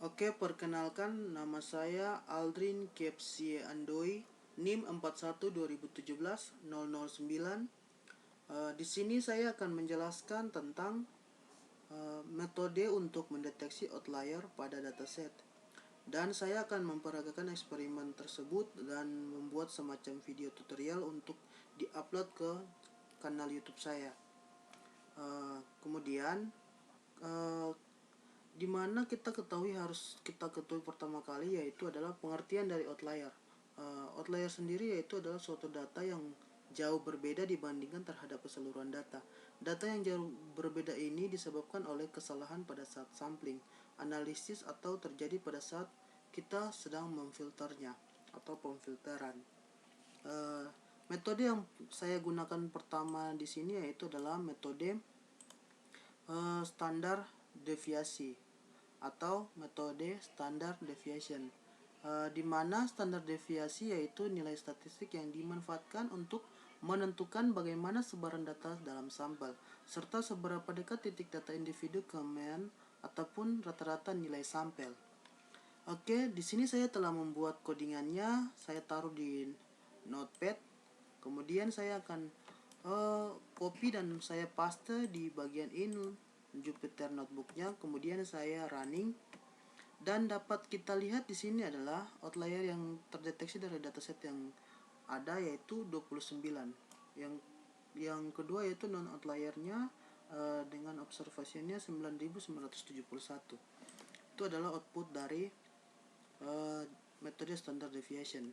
Oke, perkenalkan nama saya Aldrin Kepsie Andoi, NIM 41 2017 009. Di sini saya akan menjelaskan tentang metode untuk mendeteksi outlier pada dataset. Dan saya akan memperagakan eksperimen tersebut dan membuat semacam video tutorial untuk diupload ke kanal YouTube saya. Kemudian di mana kita ketahui pertama kali yaitu adalah pengertian dari outlier. Outlier sendiri yaitu adalah suatu data yang jauh berbeda dibandingkan terhadap keseluruhan data. Data yang jauh berbeda ini disebabkan oleh kesalahan pada saat sampling, analisis, atau terjadi pada saat kita sedang memfilternya atau pemfilteran. Metode yang saya gunakan pertama di sini yaitu adalah metode standar deviasi atau metode standar deviation, di mana standar deviasi yaitu nilai statistik yang dimanfaatkan untuk menentukan bagaimana sebaran data dalam sampel serta seberapa dekat titik data individu ke mean ataupun rata-rata nilai sampel. Oke, di sini saya telah membuat codingannya. Saya taruh di Notepad. Kemudian saya akan copy dan saya paste di bagian in Jupyter Notebooknya. Kemudian saya running, dan dapat kita lihat di sini adalah outlier yang terdeteksi dari dataset yang ada yaitu 29. Yang kedua yaitu non outliernya dengan observasinya 9971. Itu adalah output dari metode standard deviation.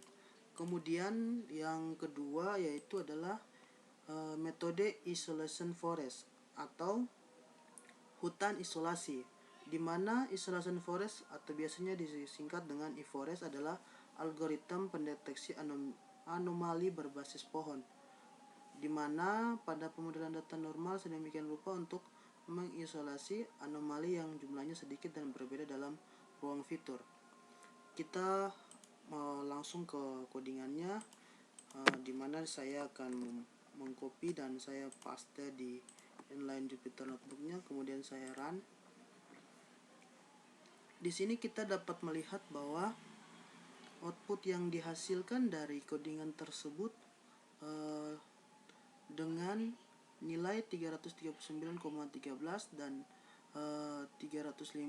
Kemudian yang kedua yaitu adalah metode isolation forest atau hutan isolasi, di mana isolation forest atau biasanya disingkat dengan iForest adalah algoritma pendeteksi anomali berbasis pohon, di mana pada pemodelan data normal sedemikian rupa untuk mengisolasi anomali yang jumlahnya sedikit dan berbeda dalam ruang fitur. Kita langsung ke codingannya, di mana saya akan mengcopy dan saya paste di inline Jupyter Notebooknya. Kemudian saya run. Di sini kita dapat melihat bahwa output yang dihasilkan dari codingan tersebut dengan nilai 339,13 dan 305,13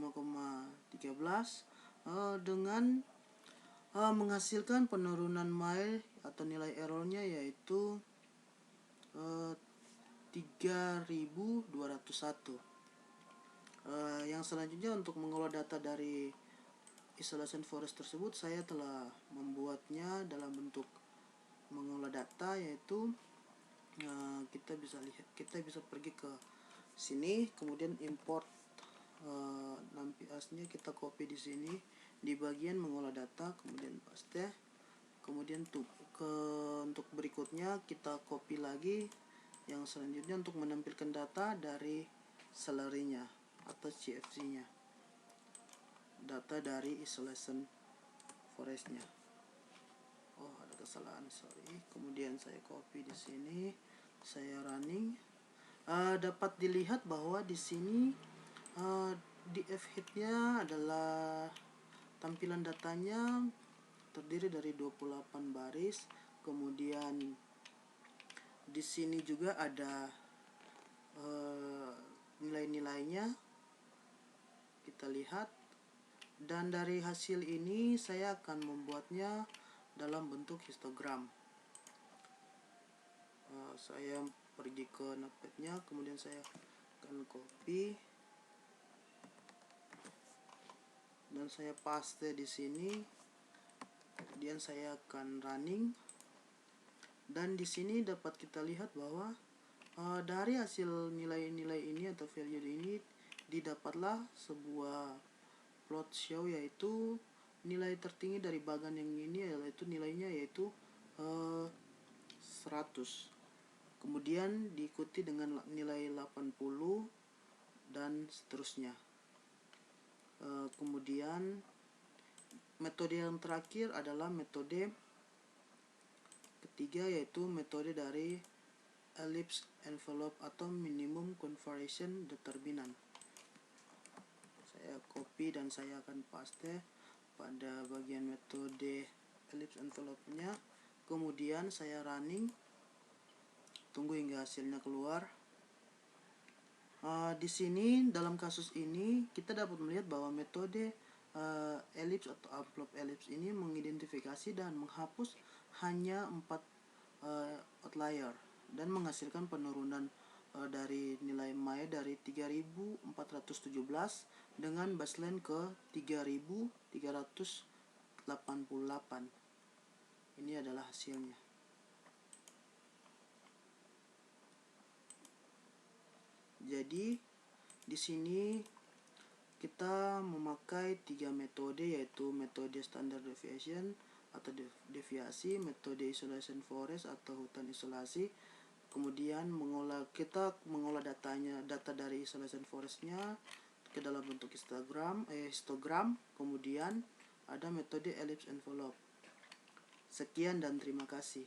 dengan menghasilkan penurunan mile atau nilai errornya yaitu 3201. Yang selanjutnya, untuk mengolah data dari isolation forest tersebut, saya telah membuatnya dalam bentuk mengolah data, yaitu kita bisa pergi ke sini, kemudian import NumPy-nya, kita copy di sini di bagian mengolah data, kemudian paste. Kemudian untuk berikutnya kita copy lagi yang selanjutnya untuk menampilkan data dari salary-nya atau CFC-nya, data dari isolation forest-nya. Oh, ada kesalahan, sorry. Kemudian saya copy di sini, saya running. Dapat dilihat bahwa di sini di F-head-nya adalah tampilan datanya terdiri dari 28 baris. Kemudian di sini juga ada nilai-nilainya, kita lihat. Dan dari hasil ini saya akan membuatnya dalam bentuk histogram. Saya pergi ke notepad-nya, kemudian saya akan copy dan saya paste di sini. Kemudian saya akan running, dan di sini dapat kita lihat bahwa dari hasil nilai-nilai ini atau value ini didapatlah sebuah plot show, yaitu nilai tertinggi dari bagan yang ini yaitu nilainya yaitu 100. Kemudian diikuti dengan nilai 80 dan seterusnya. Kemudian metode yang terakhir adalah metode ketiga, yaitu metode dari ellipse envelope atau minimum conversion determinant. Saya copy copy dan saya akan paste pada bagian metode ellipse envelope-nya. Kemudian saya running, tunggu hingga hasilnya keluar. Di sini dalam kasus ini kita dapat melihat bahwa metode ellipse atau envelope ellipse ini mengidentifikasi dan menghapus hanya 4 outlier dan menghasilkan penurunan dari nilai MAE dari 3417 dengan baseline ke 3388. Ini adalah hasilnya. Jadi di sini kita memakai 3 metode, yaitu metode standard deviation atau deviasi, metode isolation forest atau hutan isolasi. Kemudian kita mengolah data dari isolation forestnya ke dalam bentuk histogram. Kemudian ada metode ellipse envelope. Sekian dan terima kasih.